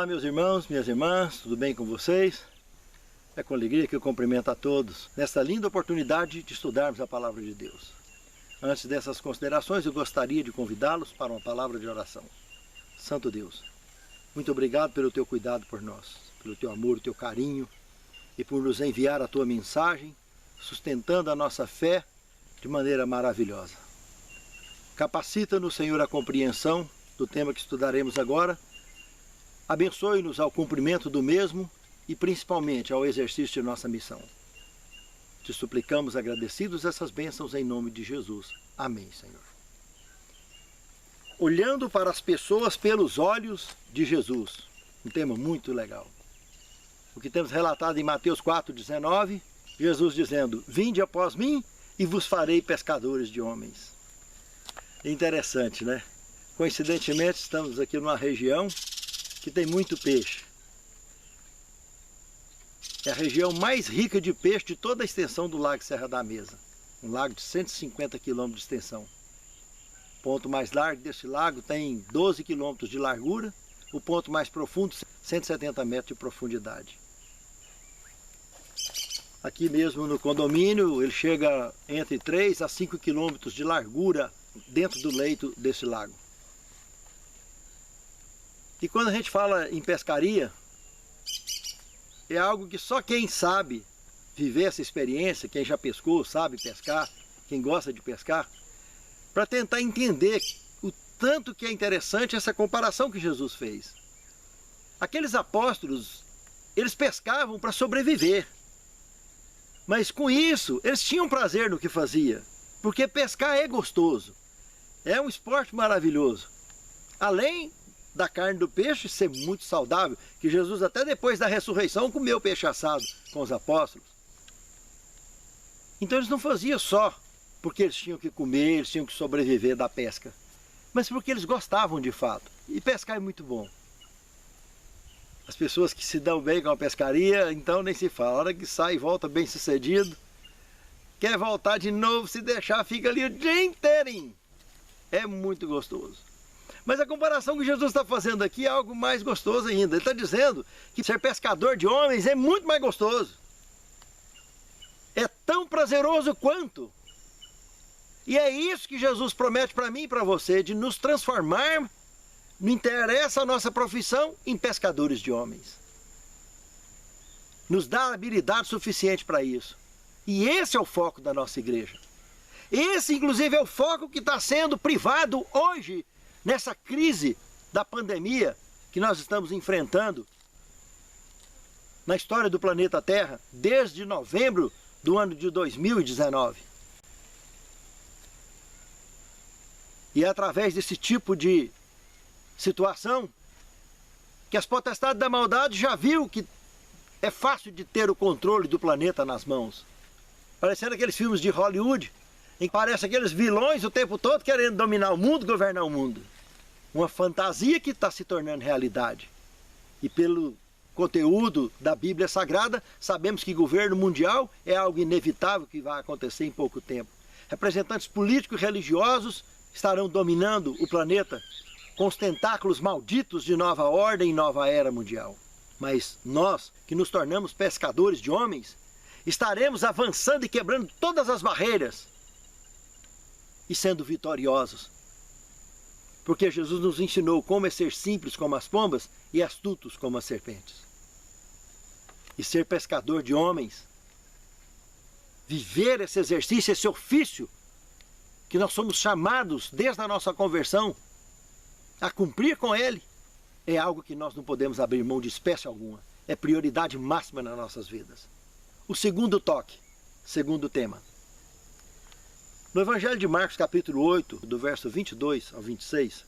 Olá, meus irmãos, minhas irmãs, tudo bem com vocês? É com alegria que eu cumprimento a todos nesta linda oportunidade de estudarmos a Palavra de Deus. Antes dessas considerações, eu gostaria de convidá-los para uma palavra de oração. Santo Deus, muito obrigado pelo teu cuidado por nós, pelo teu amor, o teu carinho e por nos enviar a tua mensagem, sustentando a nossa fé de maneira maravilhosa. Capacita-nos, Senhor, a compreensão do tema que estudaremos agora. Abençoe-nos ao cumprimento do mesmo e principalmente ao exercício de nossa missão. Te suplicamos agradecidos essas bênçãos em nome de Jesus. Amém, Senhor. Olhando para as pessoas pelos olhos de Jesus. Um tema muito legal. O que temos relatado em Mateus 4,19, Jesus dizendo: "Vinde após mim e vos farei pescadores de homens." Interessante, né? Coincidentemente, estamos aqui numa região que tem muito peixe. É a região mais rica de peixe de toda a extensão do Lago Serra da Mesa. Um lago de 150 quilômetros de extensão. O ponto mais largo desse lago tem 12 quilômetros de largura. O ponto mais profundo, 170 metros de profundidade. Aqui mesmo no condomínio, ele chega entre 3 a 5 quilômetros de largura dentro do leito desse lago. E quando a gente fala em pescaria, é algo que só quem sabe viver essa experiência, quem já pescou, sabe pescar, quem gosta de pescar, para tentar entender o tanto que é interessante essa comparação que Jesus fez. Aqueles apóstolos, eles pescavam para sobreviver. Mas com isso, eles tinham prazer no que fazia, porque pescar é gostoso, é um esporte maravilhoso. Além da carne do peixe ser muito saudável, que Jesus até depois da ressurreição comeu peixe assado com os apóstolos. Então eles não faziam só porque eles tinham que comer, eles tinham que sobreviver da pesca, mas porque eles gostavam de fato. E pescar é muito bom. As pessoas que se dão bem com a pescaria, então nem se fala. A hora que sai e volta bem sucedido, quer voltar de novo, se deixar, fica ali o dia inteirinho. É muito gostoso. Mas a comparação que Jesus está fazendo aqui é algo mais gostoso ainda. Ele está dizendo que ser pescador de homens é muito mais gostoso. É tão prazeroso quanto. E é isso que Jesus promete para mim e para você, de nos transformar, não interessa a nossa profissão, em pescadores de homens. Nos dá habilidade suficiente para isso. E esse é o foco da nossa igreja. Esse, inclusive, é o foco que está sendo privado hoje, nessa crise da pandemia que nós estamos enfrentando na história do planeta Terra, desde novembro do ano de 2019. E é através desse tipo de situação que as potestades da maldade já viu que é fácil de ter o controle do planeta nas mãos. Parecendo aqueles filmes de Hollywood, em que aparecem aqueles vilões o tempo todo querendo dominar o mundo, governar o mundo. Uma fantasia que está se tornando realidade. E pelo conteúdo da Bíblia Sagrada, sabemos que governo mundial é algo inevitável que vai acontecer em pouco tempo. Representantes políticos e religiosos estarão dominando o planeta com os tentáculos malditos de nova ordem e nova era mundial. Mas nós, que nos tornamos pescadores de homens, estaremos avançando e quebrando todas as barreiras e sendo vitoriosos. Porque Jesus nos ensinou como é ser simples como as pombas e astutos como as serpentes. E ser pescador de homens, viver esse exercício, esse ofício, que nós somos chamados desde a nossa conversão a cumprir com ele, é algo que nós não podemos abrir mão de espécie alguma. É prioridade máxima nas nossas vidas. O segundo toque, segundo tema. No Evangelho de Marcos, capítulo 8, do verso 22 ao 26,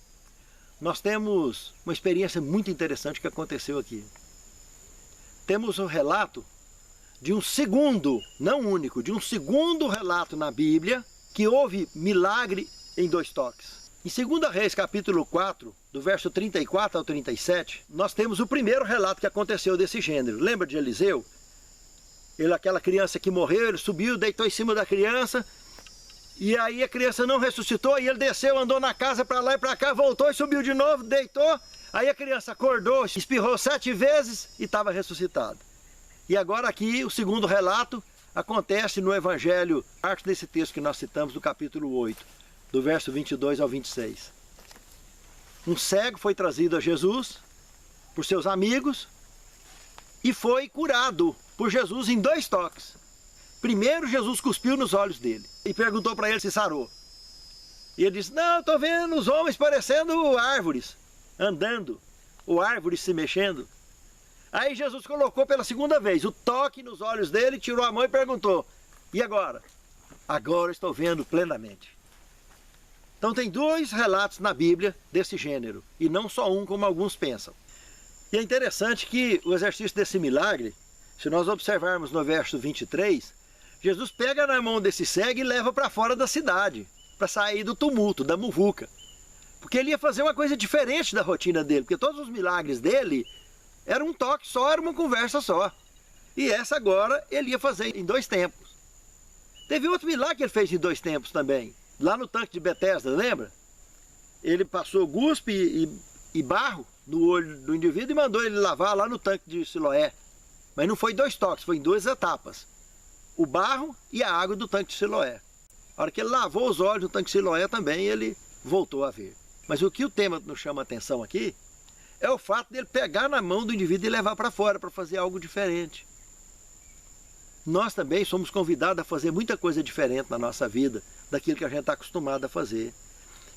nós temos uma experiência muito interessante que aconteceu aqui. Temos um relato de um segundo, não único, de um segundo relato na Bíblia que houve milagre em 2 toques. Em 2 Reis, capítulo 4, do verso 34 ao 37, nós temos o primeiro relato que aconteceu desse gênero. Lembra de Eliseu? Aquela criança que morreu, ele subiu, deitou em cima da criança, e aí a criança não ressuscitou, e ele desceu, andou na casa para lá e para cá, voltou e subiu de novo, deitou, Aí a criança acordou, espirrou 7 vezes e estava ressuscitada. E agora aqui o segundo relato acontece no Evangelho de Marcos, nesse texto que nós citamos, do capítulo 8, do verso 22 ao 26. Um cego foi trazido a Jesus por seus amigos e foi curado por Jesus em 2 toques. Primeiro, Jesus cuspiu nos olhos dele e perguntou para ele se sarou. E ele disse, não, estou vendo os homens parecendo árvores, andando, ou árvores se mexendo. Aí Jesus colocou pela segunda vez o toque nos olhos dele, tirou a mão e perguntou, e agora? Agora estou vendo plenamente. Então tem 2 relatos na Bíblia desse gênero, e não só um como alguns pensam. E é interessante que o exercício desse milagre, se nós observarmos no verso 23, Jesus pega na mão desse cego e leva para fora da cidade, para sair do tumulto, da muvuca. Porque ele ia fazer uma coisa diferente da rotina dele, porque todos os milagres dele eram um toque só, era uma conversa só. E essa agora ele ia fazer em 2 tempos. Teve outro milagre que ele fez em 2 tempos também, lá no tanque de Betesda, lembra? Ele passou guspe e barro no olho do indivíduo e mandou ele lavar lá no tanque de Siloé. Mas não foi 2 toques, foi em 2 etapas. O barro e a água do tanque de Siloé. A hora que ele lavou os olhos do tanque de Siloé também, ele voltou a ver. Mas o que o tema nos chama a atenção aqui é o fato dele pegar na mão do indivíduo e levar para fora, para fazer algo diferente. Nós também somos convidados a fazer muita coisa diferente na nossa vida, daquilo que a gente está acostumado a fazer.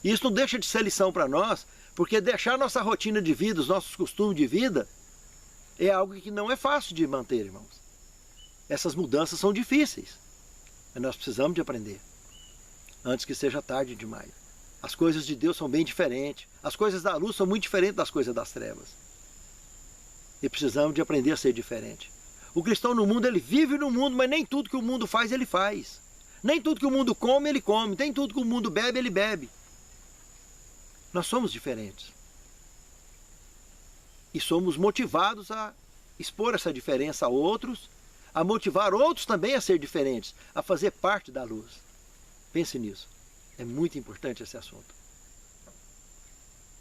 E isso não deixa de ser lição para nós, porque deixar nossa rotina de vida, os nossos costumes de vida, é algo que não é fácil de manter, irmãos. Essas mudanças são difíceis, mas nós precisamos de aprender, antes que seja tarde demais. As coisas de Deus são bem diferentes, as coisas da luz são muito diferentes das coisas das trevas. E precisamos de aprender a ser diferente. O cristão no mundo, ele vive no mundo, mas nem tudo que o mundo faz, ele faz. Nem tudo que o mundo come, ele come. Nem tudo que o mundo bebe, ele bebe. Nós somos diferentes. E somos motivados a expor essa diferença a outros, a motivar outros também a ser diferentes, a fazer parte da luz. Pense nisso. É muito importante esse assunto.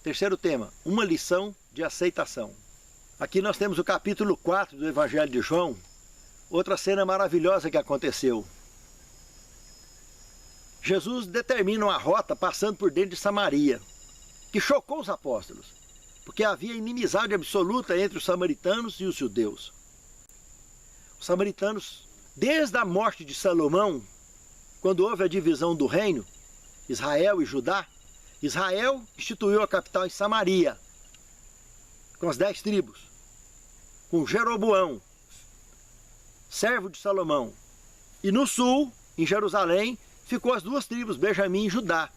Terceiro tema, uma lição de aceitação. Aqui nós temos o capítulo 4 do Evangelho de João, outra cena maravilhosa que aconteceu. Jesus determina uma rota passando por dentro de Samaria, que chocou os apóstolos, porque havia inimizade absoluta entre os samaritanos e os judeus. Os samaritanos, desde a morte de Salomão, quando houve a divisão do reino, Israel e Judá, Israel instituiu a capital em Samaria, com as 10 tribos, com Jeroboão, servo de Salomão. E no sul, em Jerusalém, ficou as 2 tribos, Benjamim e Judá,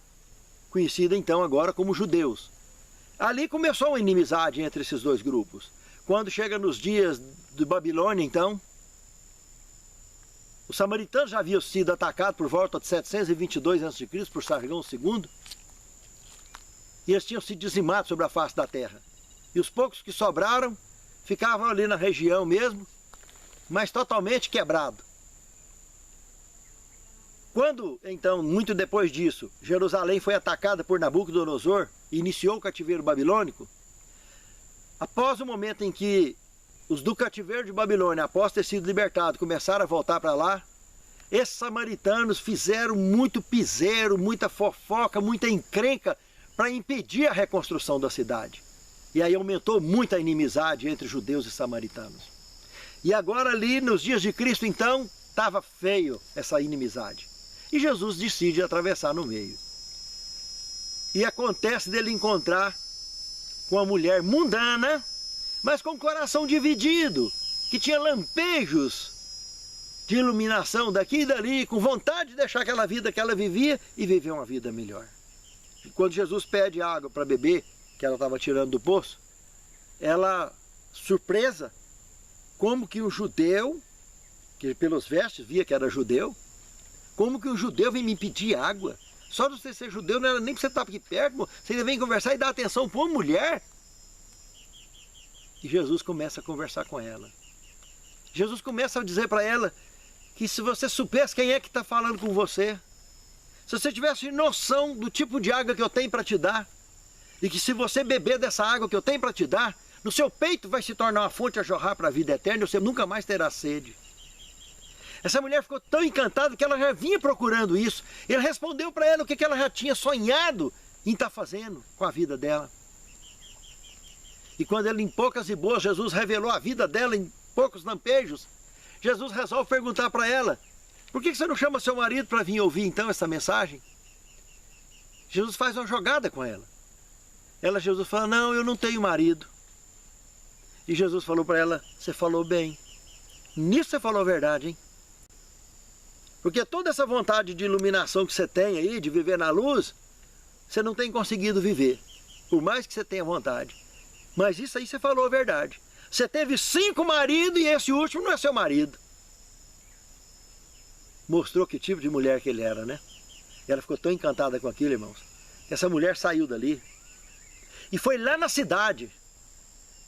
conhecida então agora como judeus. Ali começou uma inimizade entre esses 2 grupos. Quando chega nos dias de Babilônia, então, os samaritanos já haviam sido atacados por volta de 722 a.C. por Sargão II, e eles tinham sido dizimados sobre a face da terra. E os poucos que sobraram ficavam ali na região mesmo, mas totalmente quebrados. Quando, então, muito depois disso, Jerusalém foi atacada por Nabucodonosor e iniciou o cativeiro babilônico, após o momento em que os do cativeiro de Babilônia, após ter sido libertados, começaram a voltar para lá, esses samaritanos fizeram muito piseiro, muita fofoca, muita encrenca para impedir a reconstrução da cidade. E aí aumentou muito a inimizade entre judeus e samaritanos. E agora ali, nos dias de Cristo, então, estava feio essa inimizade. E Jesus decide atravessar no meio. E acontece dele encontrar com uma mulher mundana, mas com o coração dividido, que tinha lampejos de iluminação daqui e dali, com vontade de deixar aquela vida que ela vivia e viver uma vida melhor. E quando Jesus pede água para beber, que ela estava tirando do poço, ela, surpresa, como que um judeu, que pelos vestes via que era judeu, como que um judeu vem me pedir água? Só de você ser judeu, não era nem para você estar aqui perto, você ainda vem conversar e dar atenção para uma mulher. E Jesus começa a conversar com ela. Jesus começa a dizer para ela que se você soubesse quem é que está falando com você, se você tivesse noção do tipo de água que eu tenho para te dar, E que se você beber dessa água que eu tenho para te dar, no seu peito vai se tornar uma fonte a jorrar para a vida eterna e você nunca mais terá sede. Essa mulher ficou tão encantada que ela já vinha procurando isso. Ele respondeu para ela o que ela já tinha sonhado em estar fazendo com a vida dela. E quando ele, em poucas e boas, Jesus revelou a vida dela em poucos lampejos, Jesus resolve perguntar para ela: por que você não chama seu marido para vir ouvir então essa mensagem? Jesus faz uma jogada com ela. Jesus fala: não, eu não tenho marido. E Jesus falou para ela: você falou bem. Nisso você falou a verdade, hein? Porque toda essa vontade de iluminação que você tem aí, de viver na luz, você não tem conseguido viver. Por mais que você tenha vontade. Mas isso aí você falou a verdade. Você teve 5 maridos e esse último não é seu marido. Mostrou que tipo de mulher que ele era, né? E ela ficou tão encantada com aquilo, irmãos. Essa mulher saiu dali e foi lá na cidade.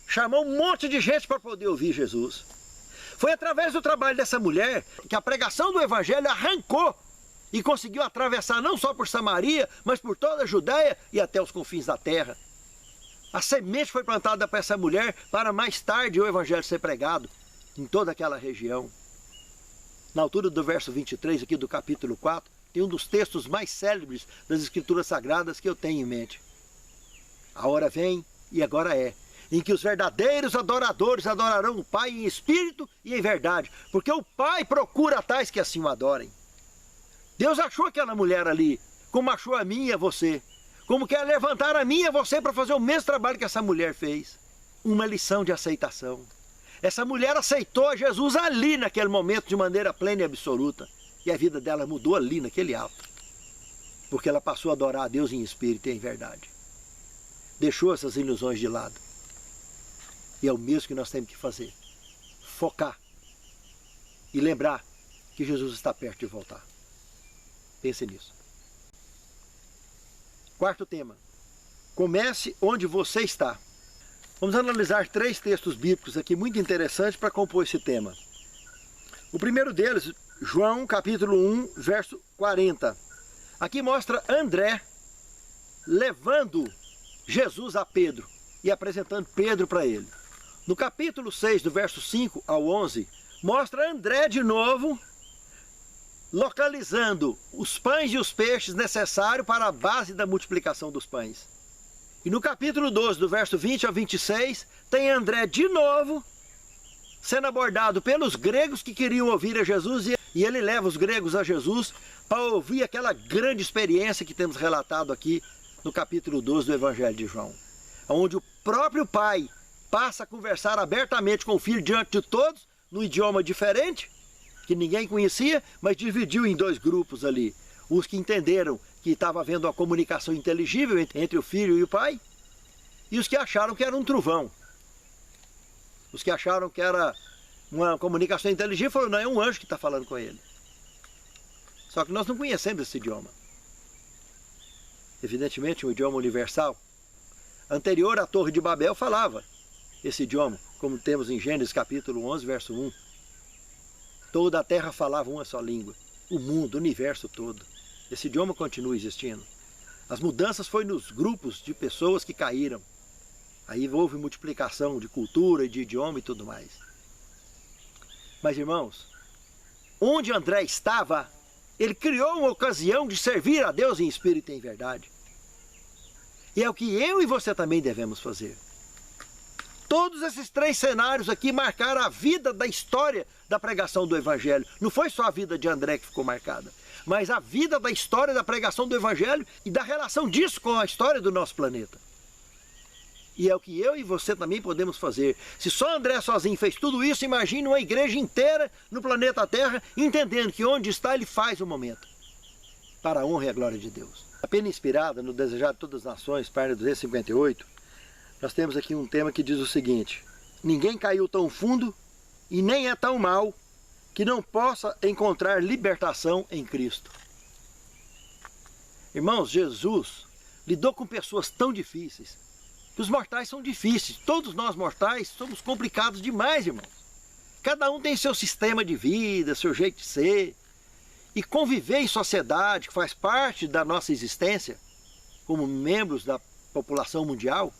Chamou um monte de gente para poder ouvir Jesus. Foi através do trabalho dessa mulher que a pregação do Evangelho arrancou e conseguiu atravessar não só por Samaria, mas por toda a Judéia e até os confins da terra. A semente foi plantada para essa mulher para mais tarde o Evangelho ser pregado em toda aquela região. Na altura do verso 23 aqui do capítulo 4, tem um dos textos mais célebres das Escrituras Sagradas que eu tenho em mente. A hora vem e agora é, em que os verdadeiros adoradores adorarão o Pai em espírito e em verdade, porque o Pai procura tais que assim o adorem. Deus achou aquela mulher ali, como achou a mim e a você, como quer levantar a mim e a você para fazer o mesmo trabalho que essa mulher fez. Uma lição de aceitação. Essa mulher aceitou a Jesus ali naquele momento de maneira plena e absoluta, e a vida dela mudou ali naquele ato, porque ela passou a adorar a Deus em espírito e em verdade. Deixou essas ilusões de lado. E é o mesmo que nós temos que fazer. Focar. E lembrar que Jesus está perto de voltar. Pense nisso. Quarto tema. Comece onde você está. Vamos analisar 3 textos bíblicos aqui muito interessantes para compor esse tema. O primeiro deles, João capítulo 1, verso 40. Aqui mostra André levando Jesus a Pedro e apresentando Pedro para ele. No capítulo 6, do verso 5 ao 11, mostra André de novo localizando os pães e os peixes necessários para a base da multiplicação dos pães. E no capítulo 12, do verso 20 ao 26, tem André de novo sendo abordado pelos gregos que queriam ouvir a Jesus, e ele leva os gregos a Jesus para ouvir aquela grande experiência que temos relatado aqui no capítulo 12 do Evangelho de João, onde o próprio Pai passa a conversar abertamente com o Filho diante de todos, num idioma diferente, que ninguém conhecia, mas dividiu em 2 grupos ali. Os que entenderam que estava havendo uma comunicação inteligível entre o Filho e o Pai, e os que acharam que era um trovão. Os que acharam que era uma comunicação inteligível falaram: não, é um anjo que está falando com ele. Só que nós não conhecemos esse idioma. Evidentemente, um idioma universal. Anterior à Torre de Babel falava esse idioma, como temos em Gênesis capítulo 11, verso 1. Toda a terra falava uma só língua. O mundo, o universo todo. Esse idioma continua existindo. As mudanças foi nos grupos de pessoas que caíram. Aí houve multiplicação de cultura, de idioma e tudo mais. Mas, irmãos, onde André estava, ele criou uma ocasião de servir a Deus em espírito e em verdade. E é o que eu e você também devemos fazer. Todos esses 3 cenários aqui marcaram a vida da história da pregação do Evangelho. Não foi só a vida de André que ficou marcada, mas a vida da história da pregação do Evangelho e da relação disso com a história do nosso planeta. E é o que eu e você também podemos fazer. Se só André sozinho fez tudo isso, imagine uma igreja inteira no planeta Terra, entendendo que onde está ele faz o momento, para a honra e a glória de Deus. A pena inspirada no Desejado de Todas as Nações, página 258, nós temos aqui um tema que diz o seguinte: ninguém caiu tão fundo e nem é tão mal que não possa encontrar libertação em Cristo. Irmãos, Jesus lidou com pessoas tão difíceis, que os mortais são difíceis. Todos nós mortais somos complicados demais, irmãos. Cada um tem seu sistema de vida, seu jeito de ser. E conviver em sociedade, que faz parte da nossa existência, como membros da população mundial,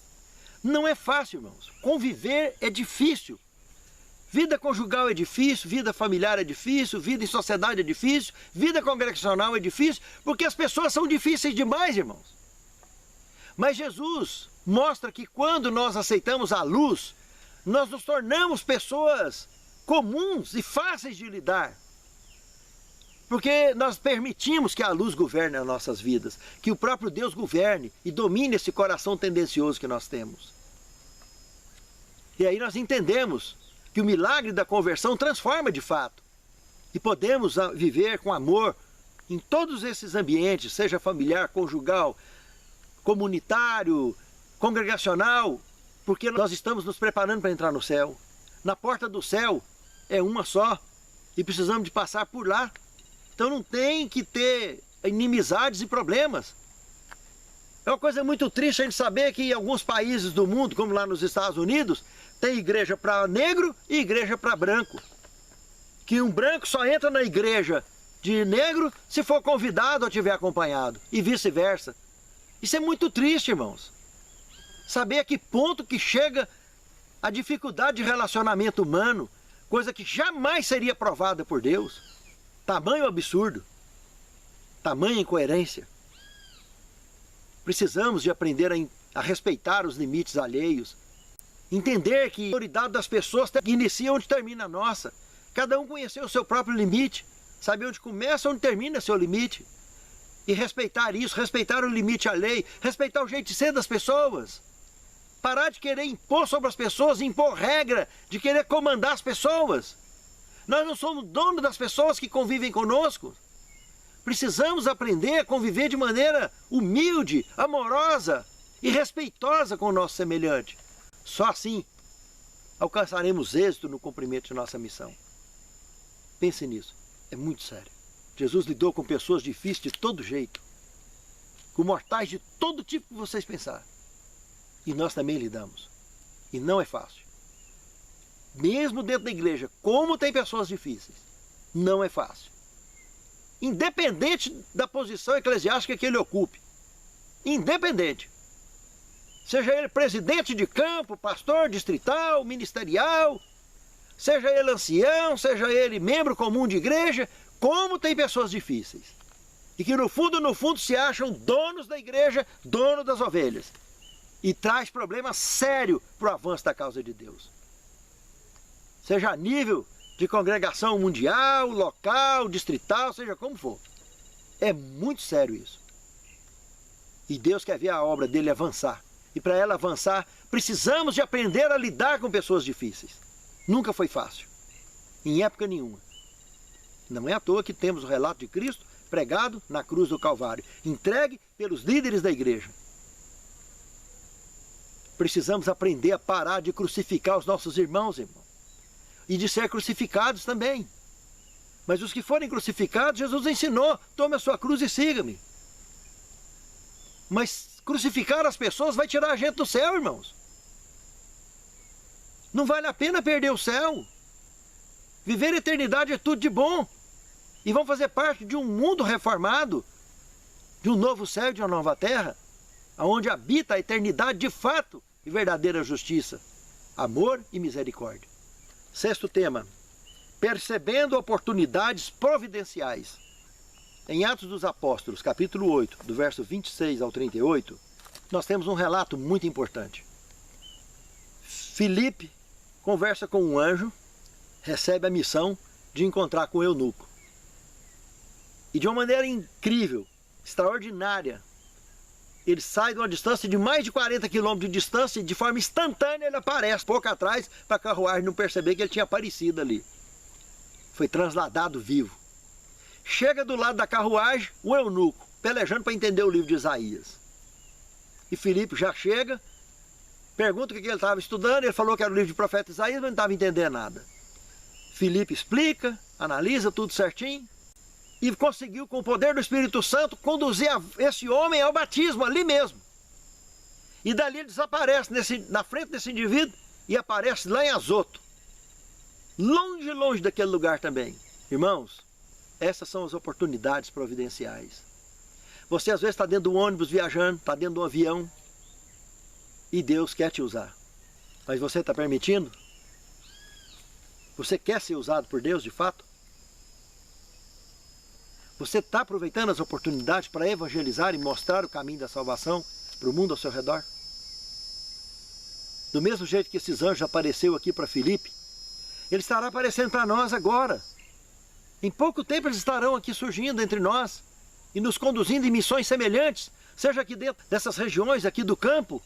não é fácil, irmãos. Conviver é difícil. Vida conjugal é difícil, vida familiar é difícil, vida em sociedade é difícil, vida congregacional é difícil, porque as pessoas são difíceis demais, irmãos. Mas Jesus mostra que quando nós aceitamos a luz, nós nos tornamos pessoas comuns e fáceis de lidar. Porque nós permitimos que a luz governe as nossas vidas, que o próprio Deus governe e domine esse coração tendencioso que nós temos. E aí nós entendemos que o milagre da conversão transforma de fato. E podemos viver com amor em todos esses ambientes, seja familiar, conjugal, comunitário, congregacional, porque nós estamos nos preparando para entrar no céu. Na porta do céu é uma só e precisamos de passar por lá. Então não tem que ter inimizades e problemas. É uma coisa muito triste a gente saber que em alguns países do mundo, como lá nos Estados Unidos, tem igreja para negro e igreja para branco. Que um branco só entra na igreja de negro se for convidado ou tiver acompanhado, e vice-versa. Isso é muito triste, irmãos. Saber a que ponto que chega a dificuldade de relacionamento humano, coisa que jamais seria provada por Deus. Tamanho absurdo, tamanha incoerência. Precisamos de aprender a respeitar os limites alheios, entender que a autoridade das pessoas inicia onde termina a nossa. Cada um conhecer o seu próprio limite, saber onde começa e onde termina seu limite. E respeitar isso, respeitar o limite alheio, respeitar o jeito de ser das pessoas. Parar de querer impor sobre as pessoas, impor regra, de querer comandar as pessoas. Nós não somos donos das pessoas que convivem conosco. Precisamos aprender a conviver de maneira humilde, amorosa e respeitosa com o nosso semelhante. Só assim alcançaremos êxito no cumprimento de nossa missão. Pense nisso, é muito sério. Jesus lidou com pessoas difíceis de todo jeito, com mortais de todo tipo que vocês pensarem. E nós também lidamos. E não é fácil. Mesmo dentro da igreja, como tem pessoas difíceis, não é fácil. Independente da posição eclesiástica que ele ocupe. Independente. Seja ele presidente de campo, pastor distrital, ministerial, seja ele ancião, seja ele membro comum de igreja, como tem pessoas difíceis. E que no fundo se acham donos da igreja, donos das ovelhas. E traz problema sério para o avanço da causa de Deus. Seja a nível de congregação mundial, local, distrital, seja como for. É muito sério isso. E Deus quer ver a obra dele avançar. E para ela avançar, precisamos de aprender a lidar com pessoas difíceis. Nunca foi fácil. Em época nenhuma. Não é à toa que temos o relato de Cristo pregado na cruz do Calvário, entregue pelos líderes da igreja. Precisamos aprender a parar de crucificar os nossos irmãos, irmão. E de ser crucificados também. Mas os que forem crucificados, Jesus ensinou, tome a sua cruz e siga-me. Mas crucificar as pessoas vai tirar a gente do céu, irmãos. Não vale a pena perder o céu. Viver a eternidade é tudo de bom. E vão fazer parte de um mundo reformado, de um novo céu e de uma nova terra, onde habita a eternidade de fato e verdadeira justiça, amor e misericórdia. Sexto tema, percebendo oportunidades providenciais. Em Atos dos Apóstolos, capítulo 8, do verso 26 ao 38, nós temos um relato muito importante. Filipe conversa com um anjo, recebe a missão de encontrar com o eunuco. E de uma maneira incrível, extraordinária, ele sai de uma distância de mais de 40 quilômetros de distância e de forma instantânea ele aparece pouco atrás para a carruagem não perceber que ele tinha aparecido ali. Foi transladado vivo. Chega do lado da carruagem o eunuco, pelejando para entender o livro de Isaías. E Filipe já chega, pergunta o que ele estava estudando, ele falou que era o livro de profeta Isaías, mas não estava entendendo nada. Filipe explica, analisa tudo certinho, e conseguiu, com o poder do Espírito Santo, conduzir esse homem ao batismo, ali mesmo. E dali ele desaparece na frente desse indivíduo e aparece lá em Azoto. Longe, longe daquele lugar também. Irmãos, essas são as oportunidades providenciais. Você às vezes está dentro do ônibus viajando, está dentro do avião, E Deus quer te usar. Mas você está permitindo? Você quer ser usado por Deus de fato? Você está aproveitando as oportunidades para evangelizar e mostrar o caminho da salvação para o mundo ao seu redor? Do mesmo jeito que esses anjos apareceu aqui para Filipe, ele estará aparecendo para nós agora. Em pouco tempo eles estarão aqui surgindo entre nós e nos conduzindo em missões semelhantes, seja aqui dentro dessas regiões aqui do campo,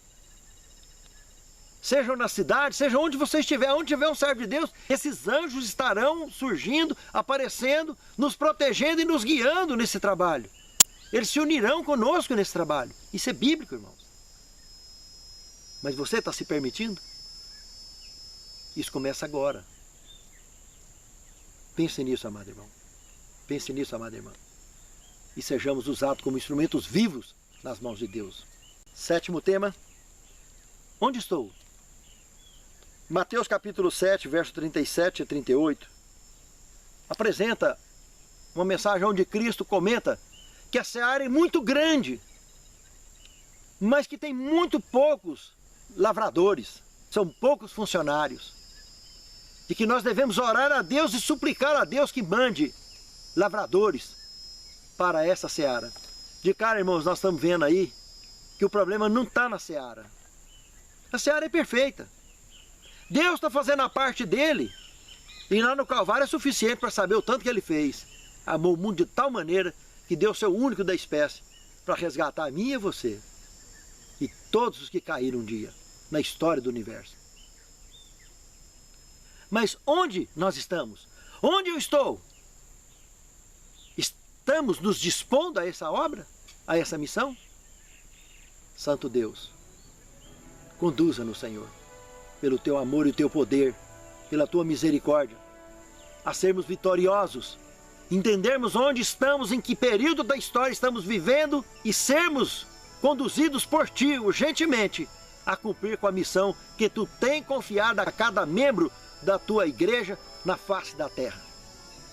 seja na cidade, seja onde você estiver, onde tiver um servo de Deus, esses anjos estarão surgindo, aparecendo, nos protegendo e nos guiando nesse trabalho. Eles se unirão conosco nesse trabalho. Isso é bíblico, irmãos. Mas você está se permitindo? Isso começa agora. Pense nisso, amado irmão. Pense nisso, amada irmã. E sejamos usados como instrumentos vivos nas mãos de Deus. 7º tema. Onde estou? Mateus capítulo 7, verso 37 a 38, apresenta uma mensagem onde Cristo comenta que a seara é muito grande, mas que tem muito poucos lavradores, são poucos funcionários. E que nós devemos orar a Deus e suplicar a Deus que mande lavradores para essa seara. De cara, irmãos, nós estamos vendo aí que o problema não está na seara. A seara é perfeita. Deus está fazendo a parte dele. E lá no Calvário é suficiente para saber o tanto que ele fez. Amou o mundo de tal maneira que deu o seu único da espécie para resgatar a mim e você. E todos os que caíram um dia na história do universo. Mas onde nós estamos? Onde eu estou? Estamos nos dispondo a essa obra? A essa missão? Santo Deus, conduza-nos, Senhor, pelo teu amor e o teu poder, pela tua misericórdia, a sermos vitoriosos, entendermos onde estamos, em que período da história estamos vivendo e sermos conduzidos por ti urgentemente a cumprir com a missão que tu tem confiado a cada membro da tua igreja na face da terra.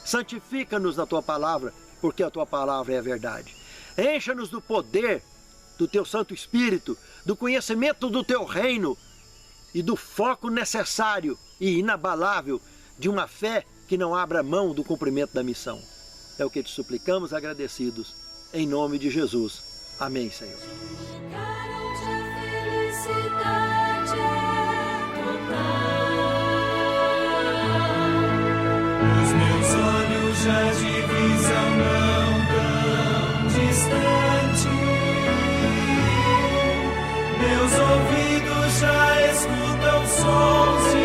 Santifica-nos na tua palavra, porque a tua palavra é a verdade. Encha-nos do poder do teu Santo Espírito, do conhecimento do teu reino e do foco necessário e inabalável de uma fé que não abra mão do cumprimento da missão. É o que te suplicamos agradecidos, em nome de Jesus. Amém, Senhor. Os meus olhos já de visão não tão distante, meus ouvidos já escutam sons de